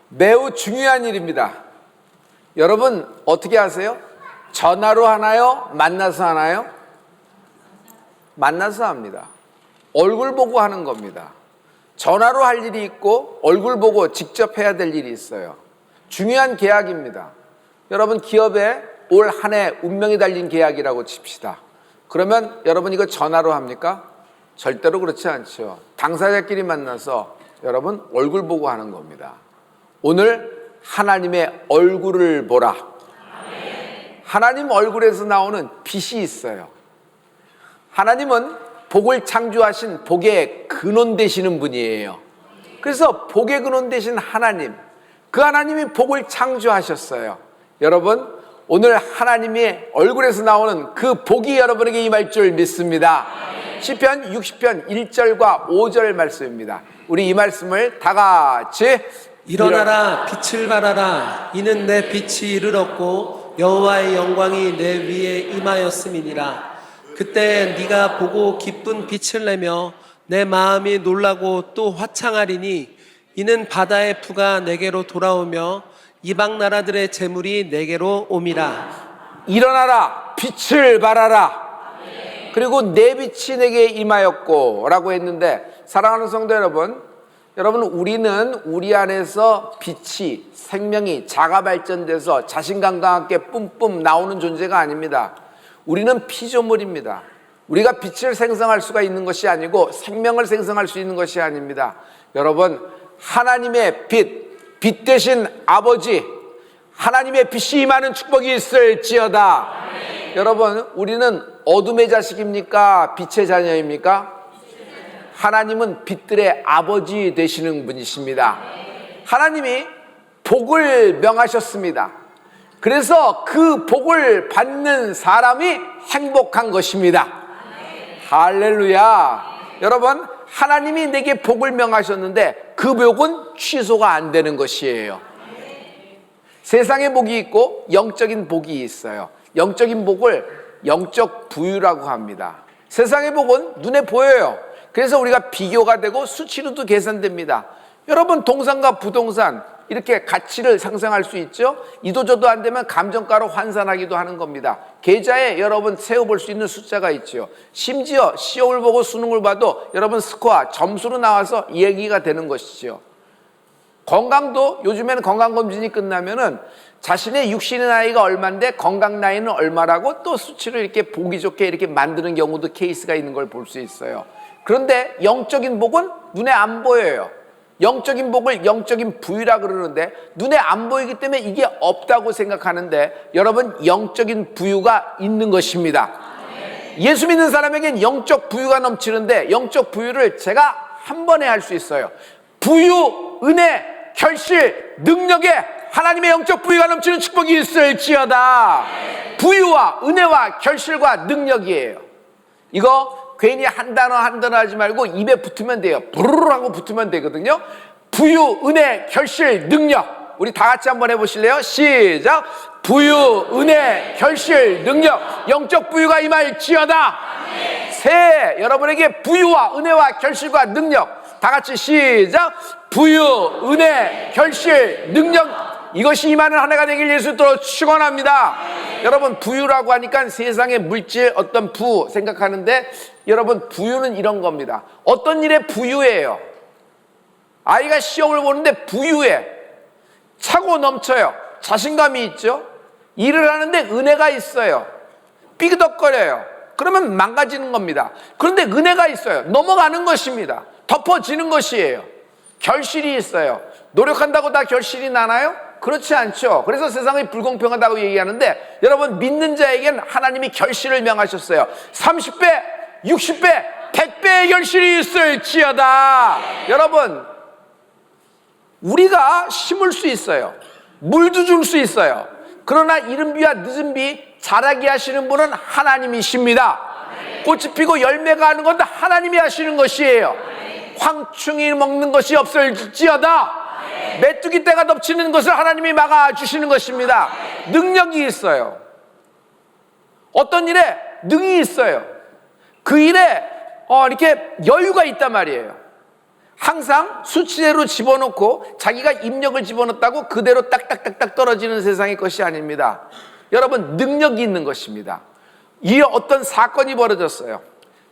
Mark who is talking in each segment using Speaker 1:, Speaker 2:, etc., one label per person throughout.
Speaker 1: 매우 중요한 일입니다. 여러분 어떻게 하세요? 전화로 하나요? 만나서 하나요? 만나서 합니다. 얼굴 보고 하는 겁니다. 전화로 할 일이 있고 얼굴 보고 직접 해야 될 일이 있어요. 중요한 계약입니다. 여러분 기업에 올 한 해 운명이 달린 계약이라고 칩시다. 그러면 여러분 이거 전화로 합니까? 절대로 그렇지 않죠. 당사자끼리 만나서 여러분 얼굴 보고 하는 겁니다. 오늘 하나님의 얼굴을 보라. 하나님 얼굴에서 나오는 빛이 있어요. 하나님은 복을 창조하신 복의 근원 되시는 분이에요. 그래서 복의 근원 되신 하나님, 그 하나님이 복을 창조하셨어요. 여러분 오늘 하나님의 얼굴에서 나오는 그 복이 여러분에게 임할 줄 믿습니다. 시편 60편 1절과 5절 말씀입니다. 우리 이 말씀을 다 같이
Speaker 2: 일어나라 빛을 발하라 이는 내 빛이 이르렀고 여호와의 영광이 내 위에 임하였음이니라. 그때 네가 보고 기쁜 빛을 내며 내 마음이 놀라고 또 화창하리니 이는 바다의 푸가 내게로 돌아오며 이방 나라들의 재물이 내게로 옴이라.
Speaker 1: 일어나라 빛을 발하라. 그리고 내 빛이 내게 임하였고 라고 했는데, 사랑하는 성도 여러분, 우리는 우리 안에서 빛이, 생명이 자가 발전돼서 자신감과 함께 뿜뿜 나오는 존재가 아닙니다. 우리는 피조물입니다. 우리가 빛을 생성할 수가 있는 것이 아니고 생명을 생성할 수 있는 것이 아닙니다. 여러분, 하나님의 빛 대신 아버지, 하나님의 빛이 임하는 축복이 있을지어다. 여러분, 우리는 어둠의 자식입니까? 빛의 자녀입니까? 하나님은 빛들의 아버지 되시는 분이십니다. 하나님이 복을 명하셨습니다. 그래서 그 복을 받는 사람이 행복한 것입니다. 할렐루야. 여러분, 하나님이 내게 복을 명하셨는데 그 복은 취소가 안 되는 것이에요. 세상의 복이 있고 영적인 복이 있어요. 영적인 복을 영적 부유라고 합니다. 세상의 복은 눈에 보여요. 그래서 우리가 비교가 되고 수치로도 계산됩니다. 여러분, 동산과 부동산 이렇게 가치를 상승할 수 있죠. 이도저도 안 되면 감정가로 환산하기도 하는 겁니다. 계좌에 여러분 세어볼 수 있는 숫자가 있죠. 심지어 시험을 보고 수능을 봐도 여러분 스코어 점수로 나와서 얘기가 되는 것이죠. 건강도 요즘에는 건강검진이 끝나면은 자신의 육신의 나이가 얼마인데 건강 나이는 얼마라고 또 수치를 이렇게 보기 좋게 이렇게 만드는 경우도 케이스가 있는 걸 볼 수 있어요. 그런데 영적인 복은 눈에 안 보여요. 영적인 복을 영적인 부유라 그러는데 눈에 안 보이기 때문에 이게 없다고 생각하는데, 여러분, 영적인 부유가 있는 것입니다. 예수 믿는 사람에겐 영적 부유가 넘치는데 영적 부유를 제가 한 번에 할 수 있어요. 부유, 은혜, 결실, 능력에 하나님의 영적 부유가 넘치는 축복이 있을지어다. 부유와 은혜와 결실과 능력이에요. 이거 괜히 한 단어 하지 말고 입에 붙으면 돼요. 부르르 하고 붙으면 되거든요. 부유, 은혜, 결실, 능력. 우리 다 같이 한번 해보실래요? 시작. 부유, 은혜, 결실, 능력. 영적 부유가 임할지어다. 새해 여러분에게 부유와 은혜와 결실과 능력. 다 같이 시작. 부유, 은혜, 결실, 능력. 이것이 임하는 한 해가 되길 예수로 축원합니다. 여러분, 부유라고 하니까 세상의 물질 어떤 부 생각하는데, 여러분, 부유는 이런 겁니다. 어떤 일에 부유해요. 아이가 시험을 보는데 부유해. 차고 넘쳐요. 자신감이 있죠. 일을 하는데 은혜가 있어요. 삐그덕거려요. 그러면 망가지는 겁니다. 그런데 은혜가 있어요. 넘어가는 것입니다. 덮어지는 것이에요. 결실이 있어요. 노력한다고 다 결실이 나나요? 그렇지 않죠. 그래서 세상이 불공평하다고 얘기하는데, 여러분, 믿는 자에겐 하나님이 결실을 명하셨어요. 30배, 60배, 100배의 결실이 있을지어다. 여러분, 우리가 심을 수 있어요. 물도 줄 수 있어요. 그러나 이른 비와 늦은 비 자라게 하시는 분은 하나님이십니다. 꽃이 피고 열매가 하는 건 하나님이 하시는 것이에요. 황충이 먹는 것이 없을지어다. 메뚜기 떼가 덮치는 것을 하나님이 막아주시는 것입니다. 능력이 있어요. 어떤 일에 능이 있어요. 그 일에 이렇게 여유가 있단 말이에요. 항상 수치대로 집어넣고 자기가 입력을 집어넣었다고 그대로 딱딱딱딱 떨어지는 세상의 것이 아닙니다. 여러분, 능력이 있는 것입니다. 이 어떤 사건이 벌어졌어요.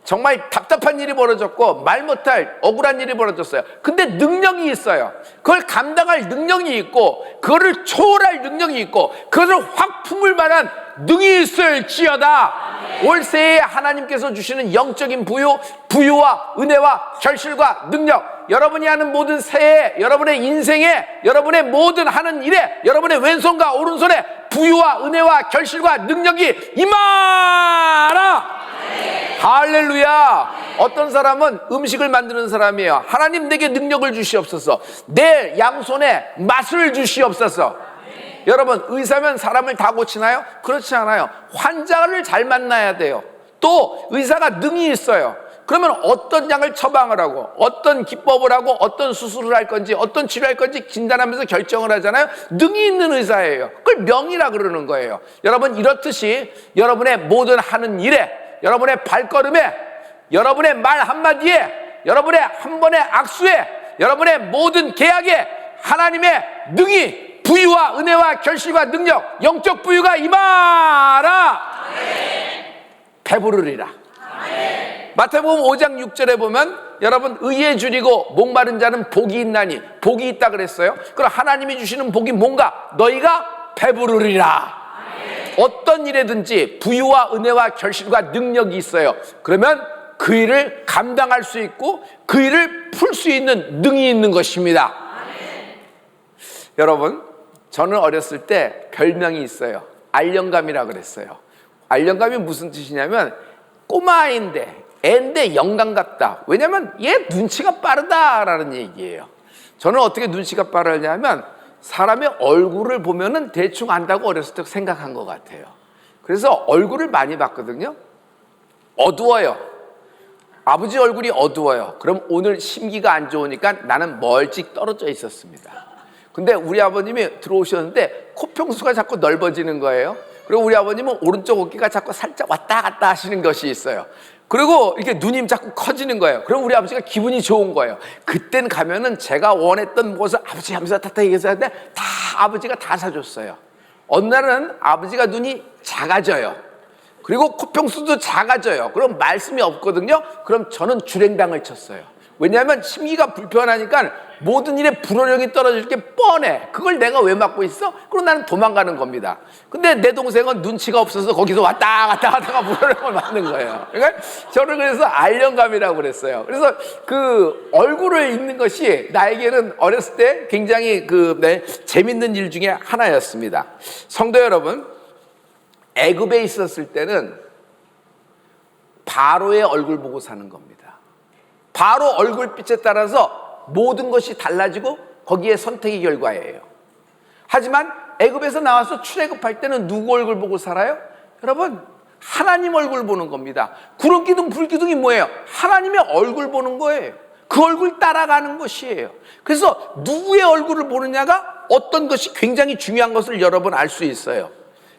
Speaker 1: 정말 답답한 일이 벌어졌고 말 못할 억울한 일이 벌어졌어요. 근데 능력이 있어요. 그걸 감당할 능력이 있고 그거를 초월할 능력이 있고 그것을 확 품을 만한 능이 있을지어다. 올 새해에 하나님께서 주시는 영적인 부유와 은혜와 결실과 능력, 여러분이 하는 모든 새해, 여러분의 인생에, 여러분의 모든 하는 일에, 여러분의 왼손과 오른손에 부유와 은혜와 결실과 능력이 임하라. 할렐루야. 어떤 사람은 음식을 만드는 사람이에요. 하나님 내게 능력을 주시옵소서. 내 양손에 맛을 주시옵소서. 여러분, 의사면 사람을 다 고치나요? 그렇지 않아요. 환자를 잘 만나야 돼요. 또 의사가 능이 있어요. 그러면 어떤 약을 처방을 하고 어떤 기법을 하고 어떤 수술을 할 건지 어떤 치료할 건지 진단하면서 결정을 하잖아요. 능이 있는 의사예요. 그걸 명의라 그러는 거예요. 여러분, 이렇듯이 여러분의 모든 하는 일에, 여러분의 발걸음에, 여러분의 말 한마디에, 여러분의 한 번의 악수에, 여러분의 모든 계약에 하나님의 능이, 부유와 은혜와 결실과 능력, 영적 부유가 임하라. 배부르리라. 마태복음 5장 6절에 보면 여러분, 의에 줄이고 목마른 자는 복이 있나니, 복이 있다 그랬어요. 그럼 하나님이 주시는 복이 뭔가? 너희가 배부르리라. 어떤 일에든지 부유와 은혜와 결실과 능력이 있어요. 그러면 그 일을 감당할 수 있고 그 일을 풀 수 있는 능이 있는 것입니다. 여러분, 저는 어렸을 때 별명이 있어요. 알령감이라 그랬어요. 알령감이 무슨 뜻이냐면 꼬마아이인데, 애인데 영감 같다. 왜냐면 얘 눈치가 빠르다라는 얘기예요. 저는 어떻게 눈치가 빠르냐면 사람의 얼굴을 보면은 대충 안다고 어렸을 때 생각한 것 같아요. 그래서 얼굴을 많이 봤거든요. 어두워요. 아버지 얼굴이 어두워요. 그럼 오늘 심기가 안 좋으니까 나는 멀찍 떨어져 있었습니다. 근데 우리 아버님이 들어오셨는데 코평수가 자꾸 넓어지는 거예요. 그리고 우리 아버님은 오른쪽 어깨가 자꾸 살짝 왔다 갔다 하시는 것이 있어요. 그리고 이렇게 눈이 자꾸 커지는 거예요. 그럼 우리 아버지가 기분이 좋은 거예요. 그땐 가면은 제가 원했던 것을 아버지 하면서 다 얘기했는데 다 아버지가 다 사줬어요. 어느 날은 아버지가 눈이 작아져요. 그리고 코평수도 작아져요. 그럼 말씀이 없거든요. 그럼 저는 주랭당을 쳤어요. 왜냐하면 심기가 불편하니까 모든 일에 불호령이 떨어질 게 뻔해. 그걸 내가 왜 맡고 있어? 그럼 나는 도망가는 겁니다. 근데 내 동생은 눈치가 없어서 거기서 왔다 갔다 하다가 불호령을 맞는 거예요. 그러니까 저를 그래서 알령감이라고 그랬어요. 그래서 그 얼굴을 읽는 것이 나에게는 어렸을 때 굉장히 재밌는 일 중에 하나였습니다. 성도 여러분, 애굽에 있었을 때는 바로의 얼굴 보고 사는 겁니다. 바로 얼굴빛에 따라서 모든 것이 달라지고 거기에 선택의 결과예요. 하지만 애굽에서 나와서 출애굽할 때는 누구 얼굴 보고 살아요? 여러분, 하나님 얼굴 보는 겁니다. 구름기둥 불기둥이 뭐예요? 하나님의 얼굴 보는 거예요. 그 얼굴 따라가는 것이에요. 그래서 누구의 얼굴을 보느냐가 어떤 것이 굉장히 중요한 것을 여러분 알 수 있어요.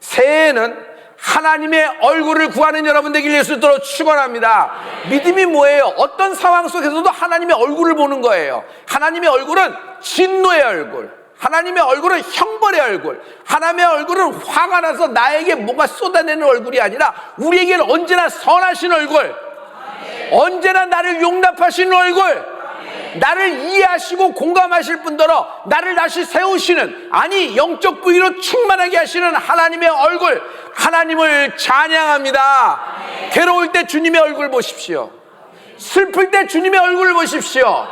Speaker 1: 새해에는 하나님의 얼굴을 구하는 여러분 되길 예수로 축원합니다. 믿음이 뭐예요? 어떤 상황 속에서도 하나님의 얼굴을 보는 거예요. 하나님의 얼굴은 진노의 얼굴, 하나님의 얼굴은 형벌의 얼굴, 하나님의 얼굴은 화가 나서 나에게 뭔가 쏟아내는 얼굴이 아니라 우리에게는 언제나 선하신 얼굴, 언제나 나를 용납하시는 얼굴, 나를 이해하시고 공감하실 뿐더러 나를 다시 세우시는, 아니 영적 부위로 충만하게 하시는 하나님의 얼굴, 하나님을 찬양합니다. 괴로울 때 주님의 얼굴 보십시오. 슬플 때 주님의 얼굴을 보십시오.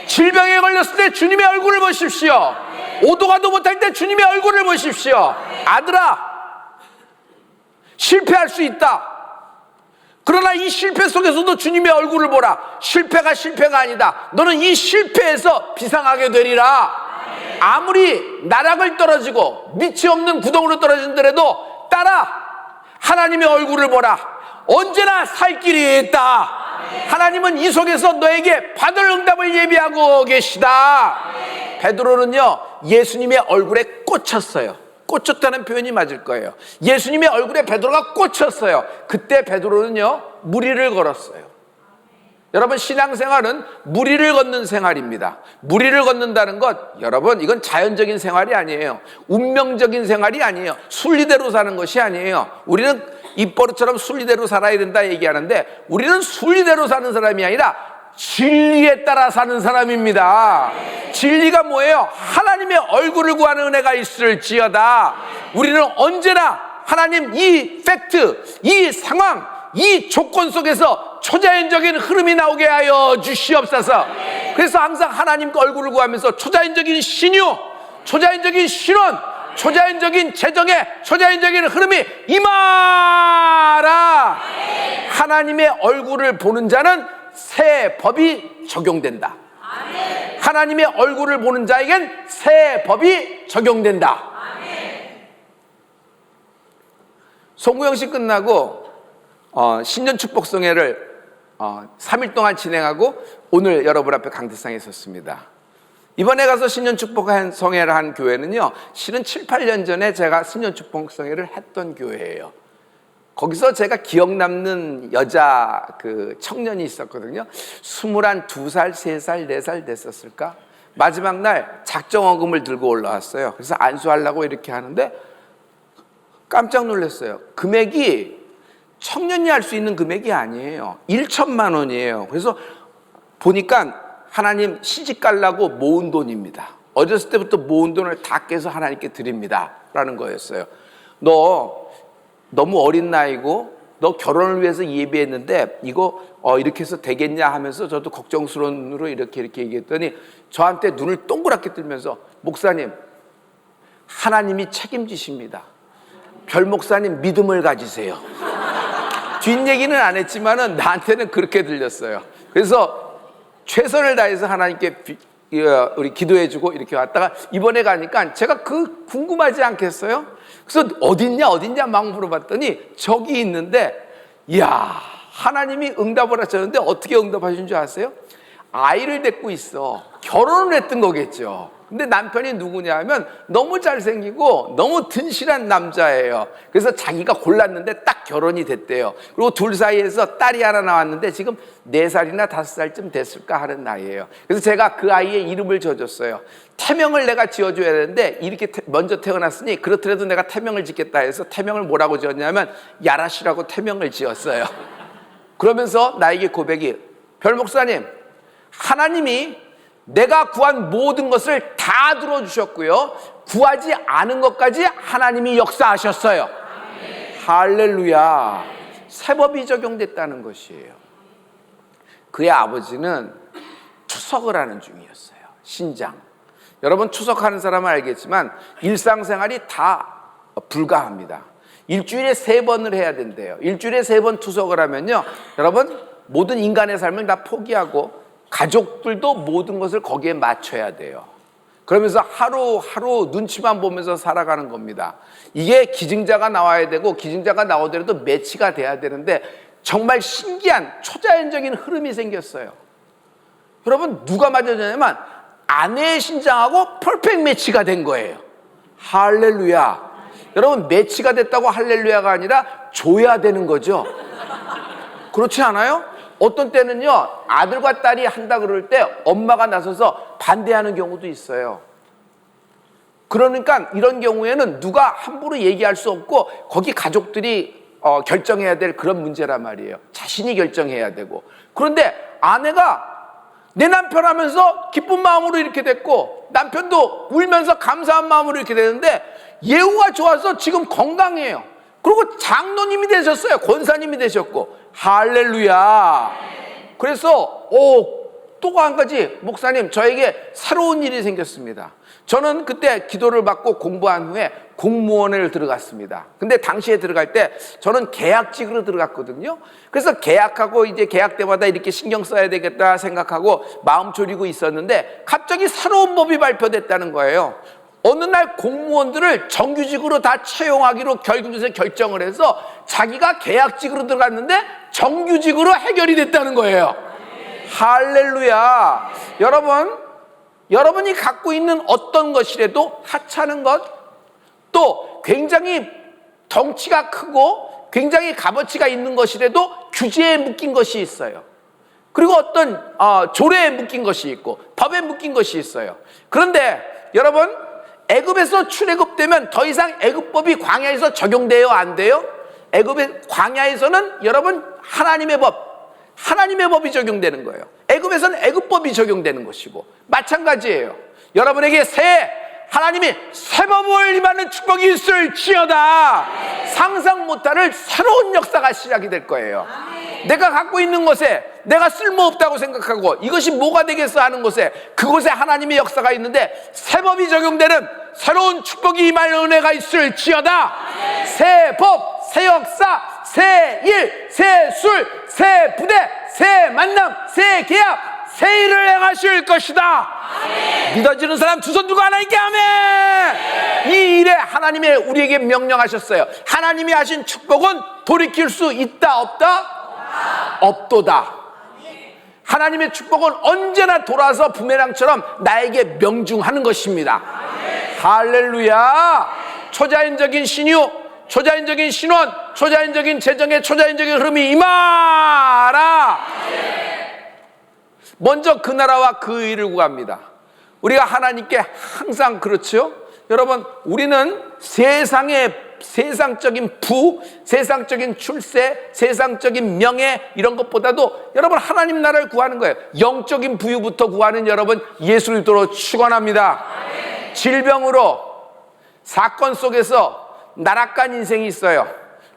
Speaker 1: 질병에 걸렸을 때 주님의 얼굴을 보십시오. 오도 가도 못할 때 주님의 얼굴을 보십시오. 아들아, 실패할 수 있다. 그러나 이 실패 속에서도 주님의 얼굴을 보라. 실패가 실패가 아니다. 너는 이 실패에서 비상하게 되리라. 아무리 나락을 떨어지고 밑이 없는 구덩이로 떨어진더라도 따라 하나님의 얼굴을 보라. 언제나 살 길이 있다. 하나님은 이 속에서 너에게 받을 응답을 예비하고 계시다. 베드로는요, 예수님의 얼굴에 꽂혔어요. 꽂혔다는 표현이 맞을 거예요. 예수님의 얼굴에 베드로가 꽂혔어요. 그때 베드로는요, 무리를 걸었어요. 여러분, 신앙생활은 무리를 걷는 생활입니다. 무리를 걷는다는 것, 여러분, 이건 자연적인 생활이 아니에요. 운명적인 생활이 아니에요. 순리대로 사는 것이 아니에요. 우리는 입버릇처럼 순리대로 살아야 된다 얘기하는데, 우리는 순리대로 사는 사람이 아니라 진리에 따라 사는 사람입니다. 진리가 뭐예요? 하나님의 얼굴을 구하는 은혜가 있을지어다. 우리는 언제나 하나님, 이 팩트, 이 상황, 이 조건 속에서 초자연적인 흐름이 나오게 하여 주시옵소서. 그래서 항상 하나님 얼굴을 구하면서 초자연적인 신유, 초자연적인 신원, 초자연적인 재정의 초자연적인 흐름이 임하라. 하나님의 얼굴을 보는 자는 새 법이 적용된다. 하나님의 얼굴을 보는 자에겐 새 법이 적용된다. 송구영식 끝나고 신년 축복성회를 3일 동안 진행하고 오늘 여러분 앞에 강대상에 섰습니다. 이번에 가서 신년 축복성회를 한 교회는요, 실은 7, 8년 전에 제가 신년 축복성회를 했던 교회예요. 거기서 제가 기억 남는 여자 청년이 있었거든요. 21, 2살, 3살, 4살 됐었을까? 마지막 날 작정헌금을 들고 올라왔어요. 그래서 안수하려고 이렇게 하는데 깜짝 놀랐어요. 금액이 청년이 할 수 있는 금액이 아니에요. 1천만 원이에요. 그래서 보니까 하나님 시집 가려고 모은 돈입니다. 어렸을 때부터 모은 돈을 다 깨서 하나님께 드립니다 라는 거였어요. 너 너무 어린 나이고 너 결혼을 위해서 예비했는데 이거 이렇게 해서 되겠냐 하면서 저도 걱정스러운 눈으로 이렇게 얘기했더니 저한테 눈을 동그랗게 뜨면서, 목사님, 하나님이 책임지십니다. 별 목사님 믿음을 가지세요. 뒷얘기는 안 했지만은 나한테는 그렇게 들렸어요. 그래서 최선을 다해서 하나님께 우리 기도해주고 이렇게 왔다가 이번에 가니까 제가 궁금하지 않겠어요? 그래서 어딨냐 막 물어봤더니 저기 있는데, 이야, 하나님이 응답을 하셨는데 어떻게 응답하신 줄 아세요? 아이를 데리고 있어. 결혼을 했던 거겠죠. 근데 남편이 누구냐 하면 너무 잘생기고 너무 든실한 남자예요. 그래서 자기가 골랐는데 딱 결혼이 됐대요. 그리고 둘 사이에서 딸이 하나 나왔는데 지금 4살이나 5살쯤 됐을까 하는 나이예요. 그래서 제가 그 아이의 이름을 지어줬어요. 태명을 내가 지어줘야 되는데 이렇게 먼저 태어났으니 그렇더라도 내가 태명을 짓겠다 해서 태명을 뭐라고 지었냐면 야라시라고 태명을 지었어요. 그러면서 나에게 고백이, 별 목사님, 하나님이 내가 구한 모든 것을 다 들어주셨고요, 구하지 않은 것까지 하나님이 역사하셨어요. 할렐루야. 새법이 적용됐다는 것이에요. 그의 아버지는 추석을 하는 중이었어요. 신장. 여러분, 추석하는 사람은 알겠지만 일상생활이 다 불가합니다. 일주일에 3번을 해야 된대요. 일주일에 3번 추석을 하면요, 여러분, 모든 인간의 삶을 다 포기하고 가족들도 모든 것을 거기에 맞춰야 돼요. 그러면서 하루하루 눈치만 보면서 살아가는 겁니다. 이게 기증자가 나와야 되고, 기증자가 나오더라도 매치가 돼야 되는데 정말 신기한 초자연적인 흐름이 생겼어요. 여러분, 누가 맞아졌냐면 아내의 신장하고 퍼펙트 매치가 된 거예요. 할렐루야. 여러분, 매치가 됐다고 할렐루야가 아니라 줘야 되는 거죠. 그렇지 않아요? 어떤 때는요, 아들과 딸이 한다 그럴 때 엄마가 나서서 반대하는 경우도 있어요. 그러니까 이런 경우에는 누가 함부로 얘기할 수 없고 거기 가족들이 결정해야 될 그런 문제란 말이에요. 자신이 결정해야 되고. 그런데 아내가 내 남편 하면서 기쁜 마음으로 이렇게 됐고, 남편도 울면서 감사한 마음으로 이렇게 되는데 예후가 좋아서 지금 건강해요. 그리고 장로님이 되셨어요. 권사님이 되셨고. 할렐루야. 그래서 또 한 가지, 목사님, 저에게 새로운 일이 생겼습니다. 저는 그때 기도를 받고 공부한 후에 공무원을 들어갔습니다. 근데 당시에 들어갈 때 저는 계약직으로 들어갔거든요. 그래서 계약하고 이제 계약 때마다 이렇게 신경 써야 되겠다 생각하고 마음 졸이고 있었는데 갑자기 새로운 법이 발표됐다는 거예요. 어느 날 공무원들을 정규직으로 다 채용하기로 결정을 해서 자기가 계약직으로 들어갔는데 정규직으로 해결이 됐다는 거예요. 할렐루야. 여러분이 갖고 있는 어떤 것이라도 하찮은 것, 또 굉장히 덩치가 크고 굉장히 값어치가 있는 것이라도 규제에 묶인 것이 있어요. 그리고 어떤 조례에 묶인 것이 있고 법에 묶인 것이 있어요. 그런데 여러분, 애굽에서 출애굽되면 더 이상 애굽법이 광야에서 적용돼요, 안 돼요? 애굽의 광야에서는 여러분 하나님의 법이 적용되는 거예요. 애굽에서는 애굽법이 적용되는 것이고 마찬가지예요. 여러분에게 하나님이 새 법을 임하는 축복이 있을지어다. 상상 못할 새로운 역사가 시작이 될 거예요. 내가 갖고 있는 것에 내가 쓸모없다고 생각하고 이것이 뭐가 되겠어 하는 곳에 그곳에 하나님의 역사가 있는데 새 법이 적용되는 새로운 축복이 임할 은혜가 있을지어다. 새 법, 새 역사, 새 일, 새 술, 새 부대, 새 만남, 새 계약, 새 일을 행하실 것이다. 아멘. 믿어지는 사람 두 손 들고 하나님께 아멘. 이 일에 하나님이 우리에게 명령하셨어요. 하나님이 하신 축복은 돌이킬 수 있다 없다? 없도다. 하나님의 축복은 언제나 돌아서 부메랑처럼 나에게 명중하는 것입니다. 할렐루야. 초자연적인 신유, 초자연적인 신원, 초자연적인 재정의 초자연적인 흐름이 임하라. 먼저 그 나라와 그 의를 구합니다. 우리가 하나님께 항상 그렇죠. 여러분, 우리는 세상적인 세상적인 출세, 세상적인 명예 이런 것보다도 여러분 하나님 나라를 구하는 거예요. 영적인 부유부터 구하는 여러분 예수 그리스도로 축원합니다. 질병으로 사건 속에서 나락간 인생이 있어요.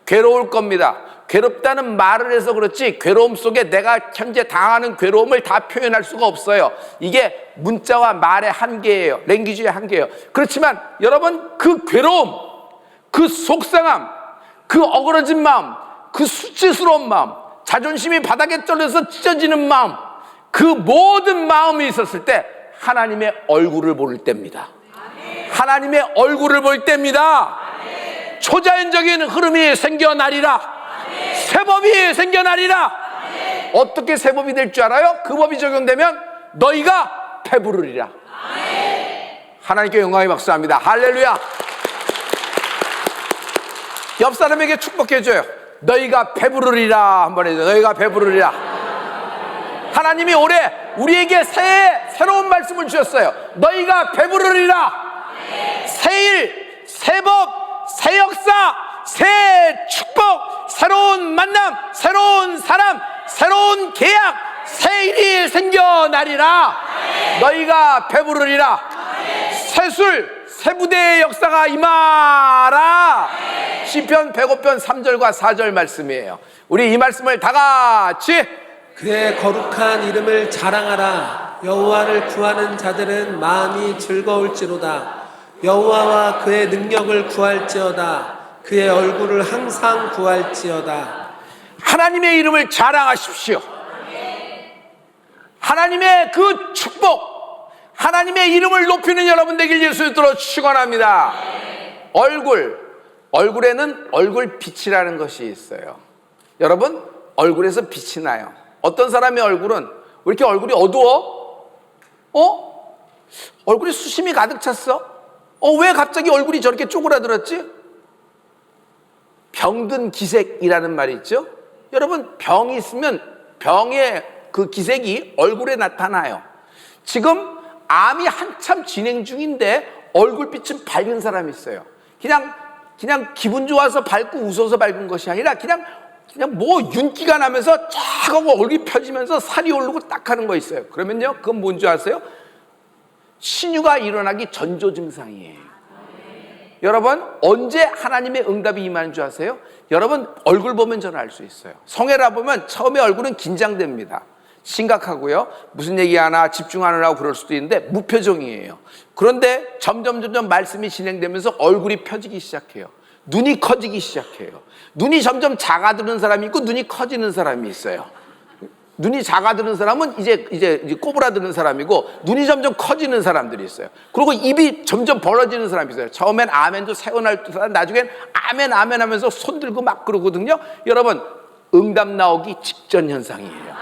Speaker 1: 괴로울 겁니다. 괴롭다는 말을 해서 그렇지 괴로움 속에 내가 현재 당하는 괴로움을 다 표현할 수가 없어요. 이게 문자와 말의 한계예요. 랭귀지의 한계예요. 그렇지만 여러분 그 괴로움, 그 속상함, 그 어그러진 마음, 그 수치스러운 마음, 자존심이 바닥에 떨려서 찢어지는 마음, 그 모든 마음이 있었을 때 하나님의 얼굴을 볼 때입니다. 하나님의 얼굴을 볼 때입니다. 초자연적인 흐름이 생겨나리라. 새법이 생겨나리라. 어떻게 새법이 될 줄 알아요? 그 법이 적용되면 너희가 배부르리라. 하나님께 영광의 박수합니다. 할렐루야. 옆 사람에게 축복해줘요. 너희가 배부르리라. 한번 해줘. 너희가 배부르리라. 하나님이 올해 우리에게 새로운 말씀을 주셨어요. 너희가 배부르리라. 새 일, 새 법, 새 역사, 새 축복, 새로운 만남, 새로운 사람, 새로운 계약, 새 일이 생겨나리라. 너희가 배부르리라. 새 술, 새 부대의 역사가 임하라. 시편 105편 3절과 4절 말씀이에요. 우리 이 말씀을 다 같이
Speaker 2: 그의 거룩한 이름을 자랑하라. 여호와를 구하는 자들은 마음이 즐거울지로다. 여호와와 그의 능력을 구할지어다. 그의 얼굴을 항상 구할지어다.
Speaker 1: 하나님의 이름을 자랑하십시오. 하나님의 그 축복, 하나님의 이름을 높이는 여러분 되길 예수 그리스도로 축원합니다. 얼굴에는 얼굴 빛이라는 것이 있어요. 여러분, 얼굴에서 빛이 나요. 어떤 사람의 얼굴은 왜 이렇게 얼굴이 어두워? 얼굴이 수심이 가득 찼어? 왜 갑자기 얼굴이 저렇게 쪼그라들었지? 병든 기색이라는 말이 있죠. 여러분, 병이 있으면 병의 그 기색이 얼굴에 나타나요. 지금 암이 한참 진행 중인데 얼굴빛은 밝은 사람이 있어요. 그냥 기분 좋아서 밝고 웃어서 밝은 것이 아니라 그냥 뭐 윤기가 나면서 쫙 하고 얼굴이 펴지면서 살이 오르고 딱 하는 거 있어요. 그러면요, 그건 뭔지 아세요? 신유가 일어나기 전조 증상이에요. 여러분, 언제 하나님의 응답이 임하는 줄 아세요? 여러분, 얼굴 보면 저는 알 수 있어요. 성애라 보면 처음에 얼굴은 긴장됩니다. 심각하고요. 무슨 얘기하나 집중하느라고 그럴 수도 있는데 무표정이에요. 그런데 점점 말씀이 진행되면서 얼굴이 펴지기 시작해요. 눈이 커지기 시작해요. 눈이 점점 작아드는 사람이 있고 눈이 커지는 사람이 있어요. 눈이 작아드는 사람은 이제 꼬부라드는 사람이고 눈이 점점 커지는 사람들이 있어요. 그리고 입이 점점 벌어지는 사람이 있어요. 처음엔 아멘도 세워날 듯한 나중엔 아멘 하면서 손 들고 막 그러거든요. 여러분, 응답 나오기 직전 현상이에요.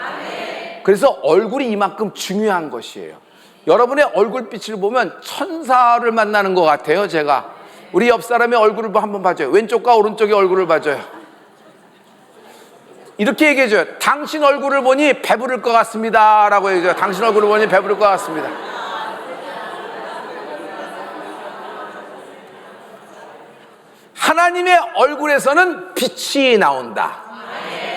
Speaker 1: 그래서 얼굴이 이만큼 중요한 것이에요. 여러분의 얼굴빛을 보면 천사를 만나는 것 같아요. 제가 우리 옆 사람의 얼굴을 한번 봐줘요. 왼쪽과 오른쪽의 얼굴을 봐줘요. 이렇게 얘기해줘요. 당신 얼굴을 보니 배부를 것 같습니다 라고 얘기해줘요. 당신 얼굴을 보니 배부를 것 같습니다. 하나님의 얼굴에서는 빛이 나온다.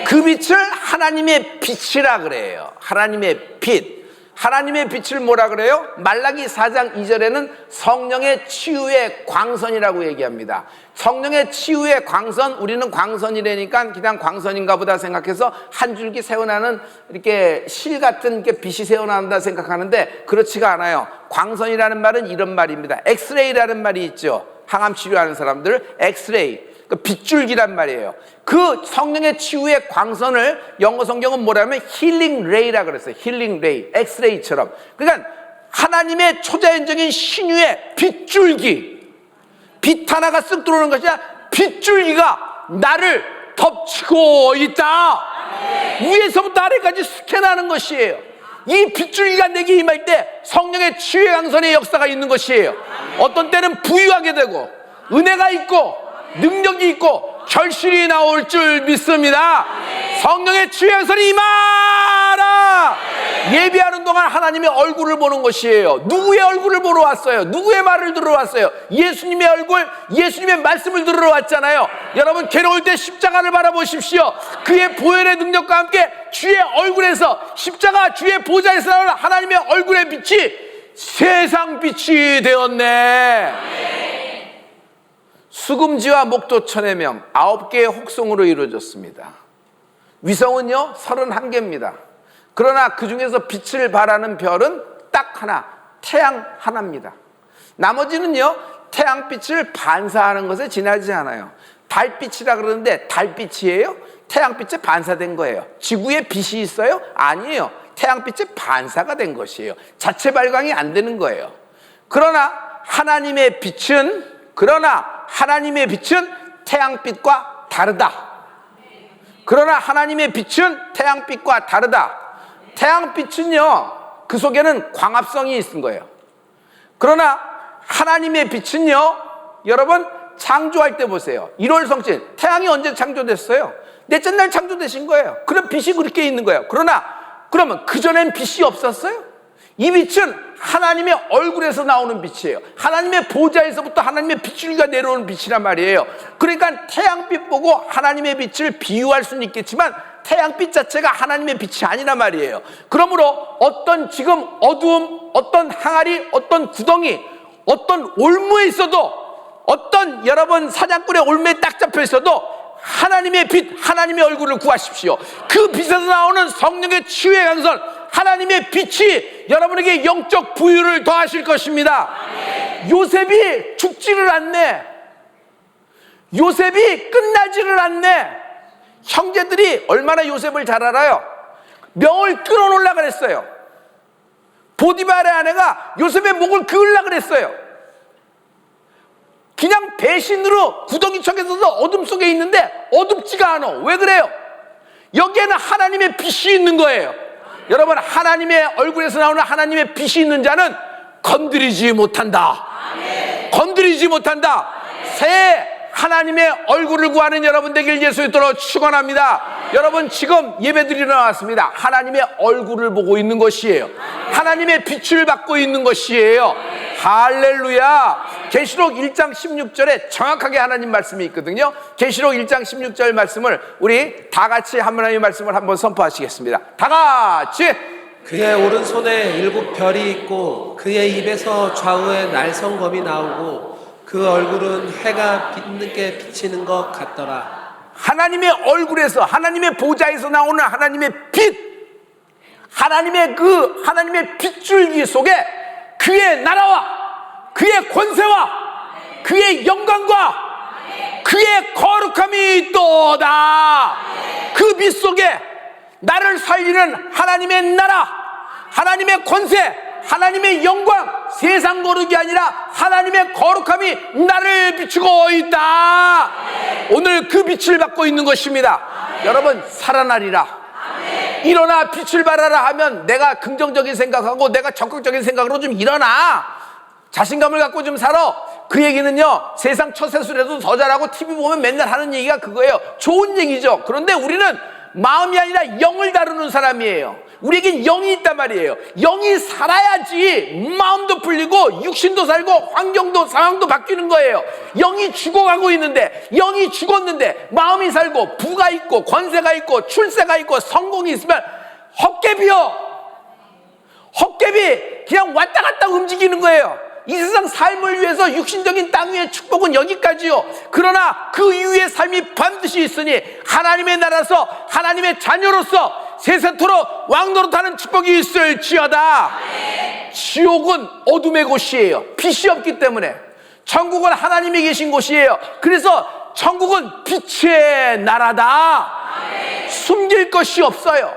Speaker 1: 그 빛을 하나님의 빛이라 그래요. 하나님의 빛. 하나님의 빛을 뭐라 그래요? 말라기 4장 2절에는 성령의 치유의 광선이라고 얘기합니다. 성령의 치유의 광선, 우리는 광선이라니까 그냥 광선인가 보다 생각해서 한 줄기 새어나는 이렇게 실 같은 이렇게 빛이 새어나온다 생각하는데 그렇지가 않아요. 광선이라는 말은 이런 말입니다. 엑스레이라는 말이 있죠. 항암 치료하는 사람들, 엑스레이. 그 빗줄기란 말이에요. 그 성령의 치유의 광선을 영어 성경은 뭐라면 힐링 레이라 그랬어요. 힐링 레이, 엑스레이처럼. 그러니까 하나님의 초자연적인 신유의 빗줄기, 빛 하나가 쓱 들어오는 것이 아니라 빗줄기가 나를 덮치고 있다. 위에서부터 아래까지 스캔하는 것이에요. 이 빗줄기가 내게 임할 때 성령의 치유의 광선의 역사가 있는 것이에요. 어떤 때는 부유하게 되고 은혜가 있고 능력이 있고 결실이 나올 줄 믿습니다. 성령의 치유의 광선이 임하라. 예배하는 동안 하나님의 얼굴을 보는 것이에요. 누구의 얼굴을 보러 왔어요? 누구의 말을 들으러 왔어요? 예수님의 얼굴, 예수님의 말씀을 들으러 왔잖아요. 여러분 괴로울 때 십자가를 바라보십시오. 그의 보혈의 능력과 함께 주의 얼굴에서 십자가 주의 보좌에서 나오는 하나님의 얼굴의 빛이 세상 빛이 되었네. 수금지와 목도천의 명 9개의 혹성으로 이루어졌습니다. 위성은요 31개입니다. 그러나 그 중에서 빛을 발하는 별은 딱 하나, 태양 하나입니다. 나머지는요 태양빛을 반사하는 것에 지나지 않아요. 달빛이라 그러는데 달빛이에요? 태양빛에 반사된 거예요. 지구에 빛이 있어요? 아니에요. 태양빛에 반사가 된 것이에요. 자체 발광이 안 되는 거예요. 그러나 하나님의 빛은 태양빛과 다르다. 그러나 하나님의 빛은 태양빛과 다르다. 태양빛은요 그 속에는 광합성이 있는 거예요. 그러나 하나님의 빛은요 여러분 창조할 때 보세요. 1월 성신 태양이 언제 창조됐어요? 넷째 날 창조되신 거예요. 그럼 빛이 그렇게 있는 거예요. 그러면 그전엔 빛이 없었어요? 이 빛은 하나님의 얼굴에서 나오는 빛이에요. 하나님의 보좌에서부터 하나님의 빗줄기가 내려오는 빛이란 말이에요. 그러니까 태양빛 보고 하나님의 빛을 비유할 수는 있겠지만 태양빛 자체가 하나님의 빛이 아니란 말이에요. 그러므로 어떤 지금 어두움, 어떤 항아리, 어떤 구덩이, 어떤 올무에 있어도 어떤 여러분 사냥꾼의 올무에 딱 잡혀 있어도 하나님의 빛, 하나님의 얼굴을 구하십시오. 그 빛에서 나오는 성령의 치유의 강선 하나님의 빛이 여러분에게 영적 부유를 더하실 것입니다. 요셉이 죽지를 않네. 요셉이 끝나지를 않네. 형제들이 얼마나 요셉을 잘 알아요? 명을 끊어놓으려고 그랬어요. 보디발의 아내가 요셉의 목을 그으려고 그랬어요. 그냥 배신으로 구덩이척에서도 어둠 속에 있는데 어둡지가 않아. 왜 그래요? 여기에는 하나님의 빛이 있는 거예요. 여러분 하나님의 얼굴에서 나오는 하나님의 빛이 있는 자는 건드리지 못한다. 건드리지 못한다. 새 하나님의 얼굴을 구하는 여러분 되길 예수의 이름으로 축원합니다. 여러분 지금 예배드리러 나왔습니다. 하나님의 얼굴을 보고 있는 것이에요. 하나님의 빛을 받고 있는 것이에요. 할렐루야. 계시록 1장 16절에 정확하게 하나님 말씀이 있거든요. 계시록 1장 16절 말씀을 우리 다 같이 하나님의 말씀을 한번 선포하시겠습니다. 다 같이.
Speaker 2: 그의 오른손에 7 별이 있고 그의 입에서 좌우에 날성검이 나오고 그 얼굴은 해가 빛나게 비치는 것 같더라.
Speaker 1: 하나님의 얼굴에서 하나님의 보좌에서 나오는 하나님의 빛, 하나님의 빗줄기 속에 그의 나라와 그의 권세와 그의 영광과 그의 거룩함이 있도다. 그 빛 속에 나를 살리는 하나님의 나라, 하나님의 권세, 하나님의 영광, 세상 거룩이 아니라 하나님의 거룩함이 나를 비추고 있다. 오늘 그 빛을 받고 있는 것입니다. 여러분 살아나리라. 일어나 빛을 발하라 하면 내가 긍정적인 생각하고 내가 적극적인 생각으로 좀 일어나. 자신감을 갖고 좀 살아. 그 얘기는요 세상 처세술에도 더 잘하고 TV 보면 맨날 하는 얘기가 그거예요. 좋은 얘기죠. 그런데 우리는 마음이 아니라 영을 다루는 사람이에요. 우리에겐 영이 있단 말이에요. 영이 살아야지 마음도 풀리고 육신도 살고 환경도 상황도 바뀌는 거예요. 영이 죽어가고 있는데, 영이 죽었는데 마음이 살고 부가 있고 권세가 있고 출세가 있고 성공이 있으면 헛개비요. 헛개비 그냥 왔다 갔다 움직이는 거예요. 이 세상 삶을 위해서 육신적인 땅 위의 축복은 여기까지요. 그러나 그 이후의 삶이 반드시 있으니 하나님의 나라서 하나님의 자녀로서 세세토록 왕노릇하는 축복이 있을지어다. 지옥은 어둠의 곳이에요. 빛이 없기 때문에. 천국은 하나님이 계신 곳이에요. 그래서 천국은 빛의 나라다. 숨길 것이 없어요.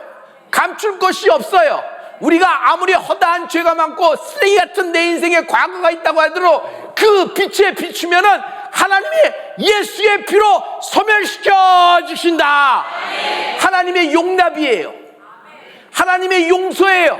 Speaker 1: 감출 것이 없어요. 우리가 아무리 허다한 죄가 많고 쓰레기 같은 내 인생에 과거가 있다고 하더라도 그 빛에 비추면은 하나님이 예수의 피로 소멸시켜 주신다. 하나님의 용납이에요. 하나님의 용서예요.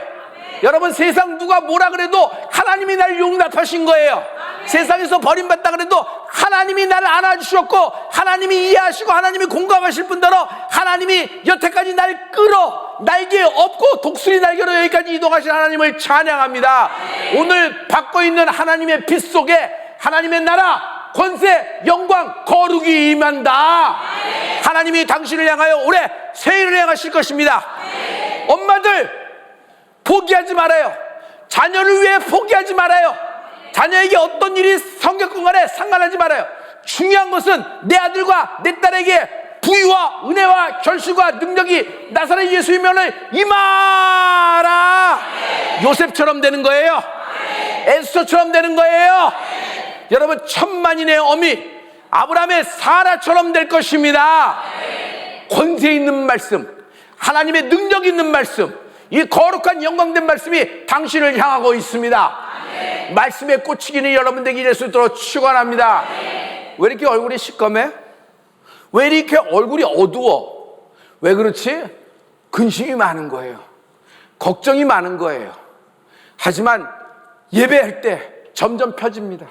Speaker 1: 여러분, 세상 누가 뭐라 그래도 하나님이 날 용납하신 거예요. 세상에서 버림받다 그래도 하나님이 나를 안아주셨고 하나님이 이해하시고 하나님이 공감하실 뿐더러 하나님이 여태까지 날 끌어 날개 없고 독수리 날개로 여기까지 이동하신 하나님을 찬양합니다. 오늘 받고 있는 하나님의 빛 속에 하나님의 나라, 권세, 영광, 거룩이 임한다. 하나님이 당신을 향하여 올해 새해를 향하실 것입니다. 엄마들 포기하지 말아요. 자녀를 위해 포기하지 말아요. 자녀에게 어떤 일이 생겼건 간에 상관하지 말아요. 중요한 것은 내 아들과 내 딸에게 부유와 은혜와 결실과 능력이 나사렛 예수의 면을 임하라. 요셉처럼 되는 거예요. 에스더처럼 되는 거예요. 여러분, 천만인의 어미 아브라함의 사라처럼 될 것입니다. 권세 있는 말씀, 하나님의 능력 있는 말씀, 이 거룩한 영광된 말씀이 당신을 향하고 있습니다. 말씀에 꽂히기는 여러분들에게 이럴 수 있도록 축원합니다. 왜 이렇게 얼굴이 시꺼매? 왜 이렇게 얼굴이 어두워? 왜 그렇지? 근심이 많은 거예요. 걱정이 많은 거예요. 하지만 예배할 때 점점 펴집니다.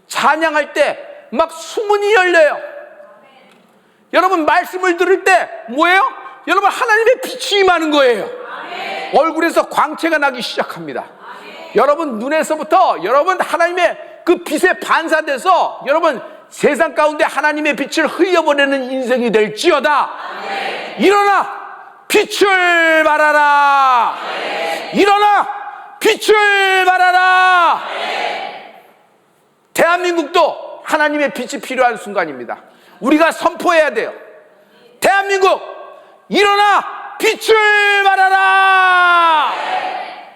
Speaker 1: 찬양할 때 막 수문이 열려요. 여러분, 말씀을 들을 때 뭐예요? 여러분, 하나님의 빛이 임하는 거예요. 얼굴에서 광채가 나기 시작합니다. 여러분 눈에서부터 여러분 하나님의 그 빛에 반사돼서 여러분 세상 가운데 하나님의 빛을 흘려보내는 인생이 될지어다. 일어나 빛을 발하라. 일어나 빛을 발하라. 대한민국도 하나님의 빛이 필요한 순간입니다. 우리가 선포해야 돼요. 대한민국 일어나 빛을 발하라.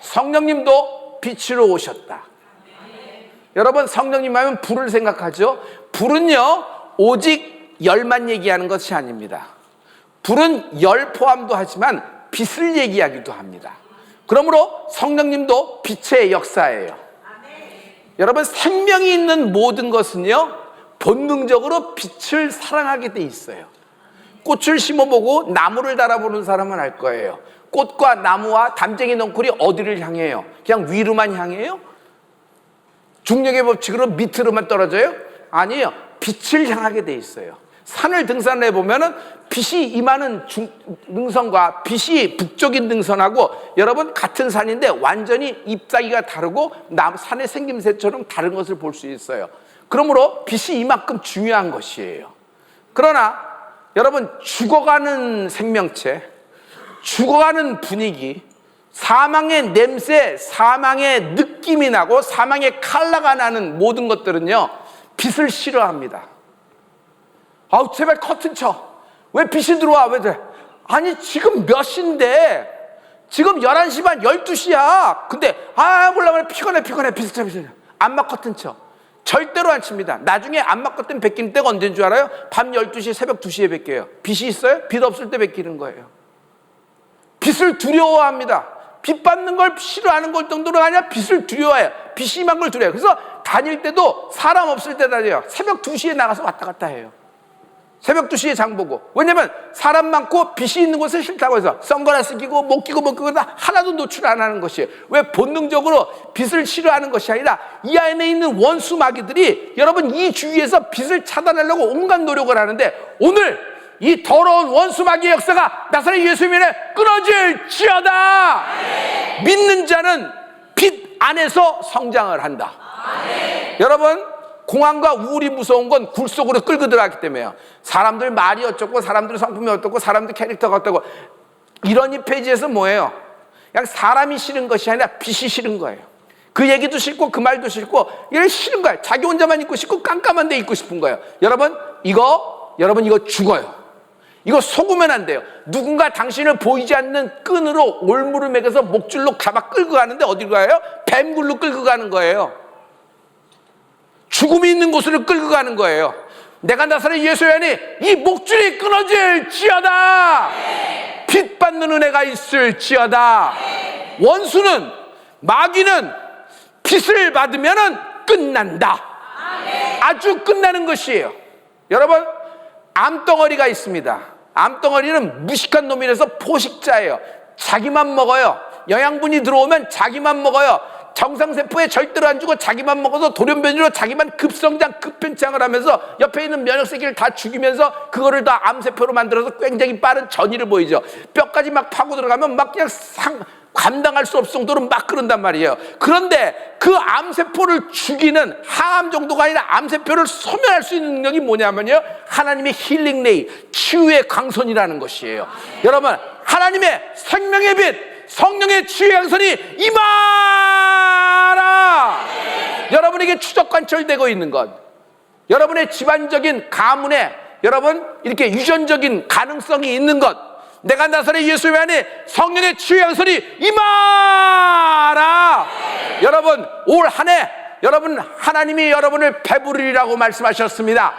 Speaker 1: 성령님도 빛으로 오셨다. 여러분, 성령님 하면 불을 생각하죠? 불은요 오직 열만 얘기하는 것이 아닙니다. 불은 열 포함도 하지만 빛을 얘기하기도 합니다. 그러므로 성령님도 빛의 역사예요. 여러분, 생명이 있는 모든 것은요 본능적으로 빛을 사랑하게 돼 있어요. 꽃을 심어보고 나무를 달아보는 사람은 알 거예요. 꽃과 나무와 담쟁이 넝쿨이 어디를 향해요? 그냥 위로만 향해요? 중력의 법칙으로 밑으로만 떨어져요? 아니에요. 빛을 향하게 돼 있어요. 산을 등산해 보면은 빛이 임하는 능선과 빛이 북쪽인 능선하고 여러분 같은 산인데 완전히 잎사귀가 다르고 산의 생김새처럼 다른 것을 볼 수 있어요. 그러므로 빛이 이만큼 중요한 것이에요. 그러나 여러분, 죽어가는 생명체, 죽어가는 분위기, 사망의 냄새, 사망의 느낌이 나고 사망의 칼라가 나는 모든 것들은요 빛을 싫어합니다. 아우, 제발 커튼 쳐. 왜 빛이 들어와? 왜 그래? 아니, 지금 몇 시인데? 지금 11시 반, 12시야. 근데 몰라 피곤해. 빛을 쳐. 암막 커튼 쳐. 절대로 안 칩니다. 나중에 암막 커튼 베끼는 때가 언제인 줄 알아요? 밤 12시, 새벽 2시에 베껴요. 빛이 있어요? 빛 없을 때 베끼는 거예요. 빛을 두려워합니다. 빛 받는 걸 싫어하는 걸 정도로 아니라 빛을 두려워해요. 빛이 임한 걸 두려워해요. 그래서 다닐 때도 사람 없을 때 다녀요. 새벽 2시에 나가서 왔다 갔다 해요. 새벽 2시에 장 보고. 왜냐면 사람 많고 빛이 있는 곳을 싫다고 해서 선글라스 끼고 못 끼고 하나도 노출 안 하는 것이에요. 왜? 본능적으로 빛을 싫어하는 것이 아니라 이 안에 있는 원수 마귀들이 여러분 이 주위에서 빛을 차단하려고 온갖 노력을 하는데 오늘 이 더러운 원수마귀의 역사가 나사렛 예수님에 끊어질지어다. 믿는 자는 빛 안에서 성장을 한다. 여러분, 공황과 우울이 무서운 건 굴 속으로 끌고 들어갔기 때문에요. 사람들 말이 어쩌고, 사람들 성품이 어떻고, 사람들 캐릭터가 어떻고. 이런 이 페이지에서 뭐예요? 그냥 사람이 싫은 것이 아니라 빛이 싫은 거예요. 그 얘기도 싫고 그 말도 싫고 이게 싫은 거예요. 자기 혼자만 있고 싶고 깜깜한 데 있고 싶은 거예요. 여러분 이거 죽어요. 이거 속으면 안 돼요. 누군가 당신을 보이지 않는 끈으로 올무를 매겨서 목줄로 잡아 끌고 가는데 어디로 가요? 뱀굴로 끌고 가는 거예요. 죽음이 있는 곳으로 끌고 가는 거예요. 내가 나사렛 예수의 안에 이 목줄이 끊어질지어다. 빛 받는 은혜가 있을지어다. 원수는, 마귀는 빛을 받으면은 끝난다. 아주 끝나는 것이에요. 여러분, 암덩어리가 있습니다. 암덩어리는 무식한 놈이라서 포식자예요. 자기만 먹어요. 영양분이 들어오면 자기만 먹어요. 정상세포에 절대로 안 주고 자기만 먹어서 돌연변이로 자기만 급성장, 급변장을 하면서 옆에 있는 면역세기를 다 죽이면서 그거를 다 암세포로 만들어서 굉장히 빠른 전이를 보이죠. 뼈까지 막 파고 들어가면 막 그냥 감당할 수 없을 정도로 막 그런단 말이에요. 그런데 그 암세포를 죽이는 항암 정도가 아니라 암세포를 소멸할 수 있는 능력이 뭐냐면요, 하나님의 힐링 레이, 치유의 광선이라는 것이에요. 여러분, 하나님의 생명의 빛, 성령의 치유의 광선이 임하라. 여러분에게 추적관철되고 있는 것, 여러분의 집안적인 가문에 여러분 이렇게 유전적인 가능성이 있는 것, 내가 나사렛 예수님 안에 성령의 치유의 광선이 임하라. 여러분, 올 한 해 여러분 하나님이 여러분을 배부르리라고 말씀하셨습니다.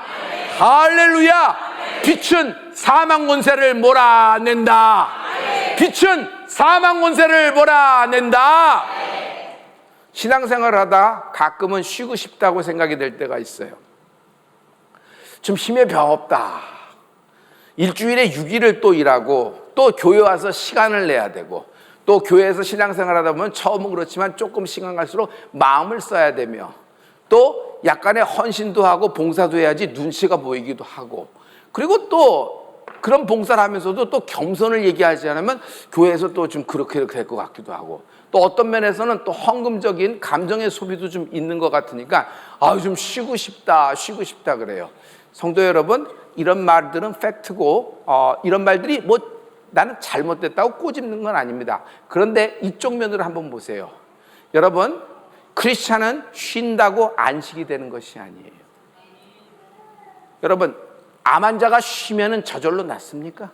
Speaker 1: 할렐루야. 빛은 사망 권세를 몰아낸다. 빛은 사망 권세를 몰아낸다. 신앙생활을 하다 가끔은 쉬고 싶다고 생각이 될 때가 있어요. 좀 힘에 병 없다. 일주일에 6일을 또 일하고 또 교회 와서 시간을 내야 되고 또 교회에서 신앙생활 하다 보면 처음은 그렇지만 조금 시간 갈수록 마음을 써야 되며 또 약간의 헌신도 하고 봉사도 해야지 눈치가 보이기도 하고, 그리고 또 그런 봉사를 하면서도 또 겸손을 얘기하지 않으면 교회에서 또 좀 그렇게 될 것 같기도 하고, 또 어떤 면에서는 또 헌금적인 감정의 소비도 좀 있는 것 같으니까 좀 쉬고 싶다 그래요. 성도 여러분, 이런 말들은 팩트고 이런 말들이 뭐 나는 잘못됐다고 꼬집는 건 아닙니다. 그런데 이쪽 면으로 한번 보세요. 여러분, 크리스찬은 쉰다고 안식이 되는 것이 아니에요. 여러분, 암 환자가 쉬면은 저절로 낫습니까?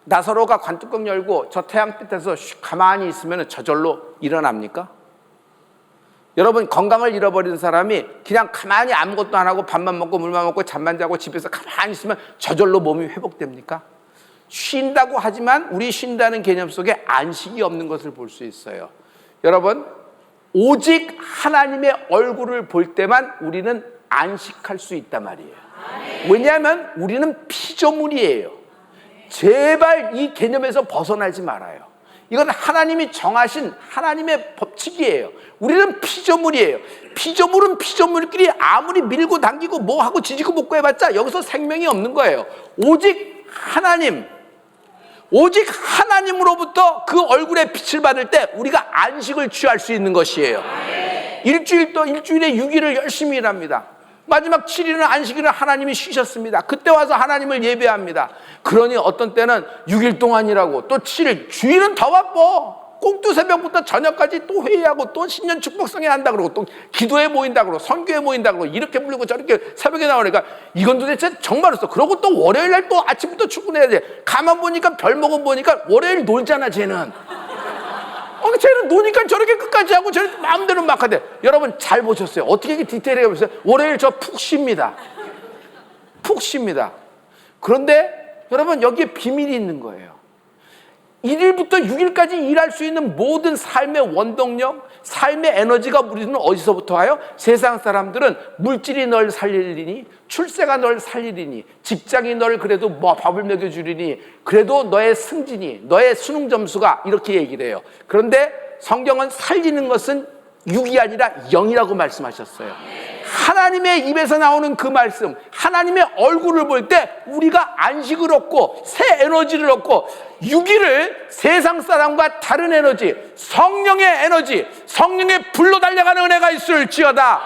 Speaker 1: 나사로가 관뚜껑 열고 저 태양빛에서 가만히 있으면 저절로 일어납니까? 여러분, 건강을 잃어버린 사람이 그냥 가만히 아무것도 안 하고 밥만 먹고 물만 먹고 잠만 자고 집에서 가만히 있으면 저절로 몸이 회복됩니까? 쉰다고 하지만 우리 쉰다는 개념 속에 안식이 없는 것을 볼 수 있어요. 여러분, 오직 하나님의 얼굴을 볼 때만 우리는 안식할 수 있단 말이에요. 왜냐하면 우리는 피조물이에요. 제발 이 개념에서 벗어나지 말아요. 이건 하나님이 정하신 하나님의 법칙이에요. 우리는 피조물이에요. 피조물은 피조물끼리 아무리 밀고 당기고 뭐하고 지지고 볶고 해봤자 여기서 생명이 없는 거예요. 오직 하나님으로부터 그 얼굴의 빛을 받을 때 우리가 안식을 취할 수 있는 것이에요. 일주일에 6일을 열심히 일합니다. 마지막 7일은 안식일은 하나님이 쉬셨습니다. 그때 와서 하나님을 예배합니다. 그러니 어떤 때는 6일 동안이라고 또 7일, 주일은 더 바빠. 꼭두 새벽부터 저녁까지 또 회의하고 또 신년 축복성회 한다 그러고 또 기도에 모인다 그러고 선교에 모인다 그러고 이렇게 부르고 저렇게 새벽에 나오니까 이건 도대체 정말 없어. 그러고 또 월요일 날 또 아침부터 출근해야 돼. 가만 보니까 별목은 보니까 월요일 놀잖아 쟤는. 쟤는 노니까 저렇게 끝까지 하고 저렇게 마음대로 막 하대. 여러분 잘 보셨어요? 어떻게 이렇게 디테일하게 보세요? 월요일 저 푹 쉽니다. 푹 쉽니다. 그런데 여러분 여기에 비밀이 있는 거예요. 1일부터 6일까지 일할 수 있는 모든 삶의 원동력, 삶의 에너지가 우리는 어디서부터 와요? 세상 사람들은 물질이 널 살리리니, 출세가 널 살리리니, 직장이 널 그래도 뭐 밥을 먹여주리니, 그래도 너의 승진이, 너의 수능 점수가 이렇게 얘기를 해요. 그런데 성경은 살리는 것은 육이 아니라 영이라고 말씀하셨어요. 하나님의 입에서 나오는 그 말씀, 하나님의 얼굴을 볼 때 우리가 안식을 얻고 새 에너지를 얻고 육이를 세상 사람과 다른 에너지, 성령의 에너지, 성령의 불로 달려가는 은혜가 있을지어다.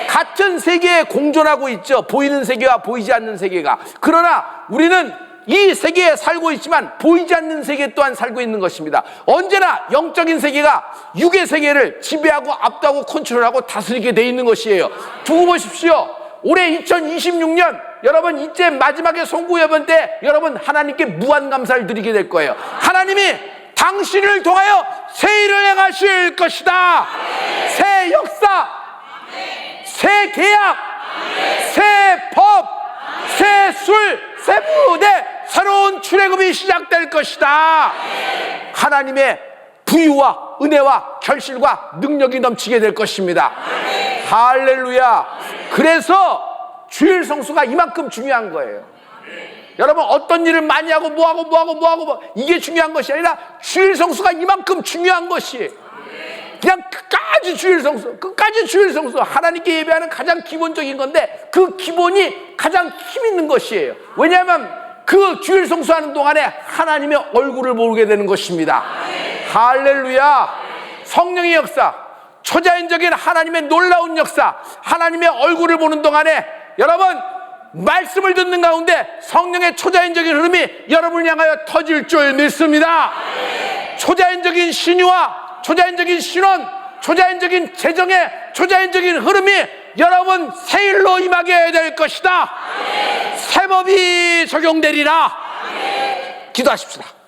Speaker 1: 같은 세계에 공존하고 있죠. 보이는 세계와 보이지 않는 세계가. 그러나 우리는 이 세계에 살고 있지만 보이지 않는 세계 또한 살고 있는 것입니다. 언제나 영적인 세계가 육의 세계를 지배하고 압도하고 컨트롤하고 다스리게 돼 있는 것이에요. 두고 보십시오. 올해 2026년 여러분 이제 마지막에 송구예번 때 여러분 하나님께 무한 감사를 드리게 될 거예요. 하나님이 당신을 통하여 새 일을 행하실 것이다. 새 역사, 새 계약, 새 법, 새 술, 새 무대, 새로운 출애굽이 시작될 것이다. 하나님의 부유와 은혜와 결실과 능력이 넘치게 될 것입니다. 할렐루야. 그래서 주일 성수가 이만큼 중요한 거예요. 여러분 어떤 일을 많이 하고 뭐하고 이게 중요한 것이 아니라 주일 성수가 이만큼 중요한 것이에요. 그냥 끝까지 주일 성수 하나님께 예배하는 가장 기본적인 건데 그 기본이 가장 힘 있는 것이에요. 왜냐하면 그 주일 성수하는 동안에 하나님의 얼굴을 보게 되는 것입니다. 할렐루야. 성령의 역사, 초자연적인 하나님의 놀라운 역사, 하나님의 얼굴을 보는 동안에 여러분 말씀을 듣는 가운데 성령의 초자연적인 흐름이 여러분을 향하여 터질 줄 믿습니다. 초자연적인 신유와 초자연적인 신원, 초자연적인 재정의 초자연적인 흐름이 여러분 새 일로 임하게 될 것이다. 새 법이 적용되리라. 기도하십시다.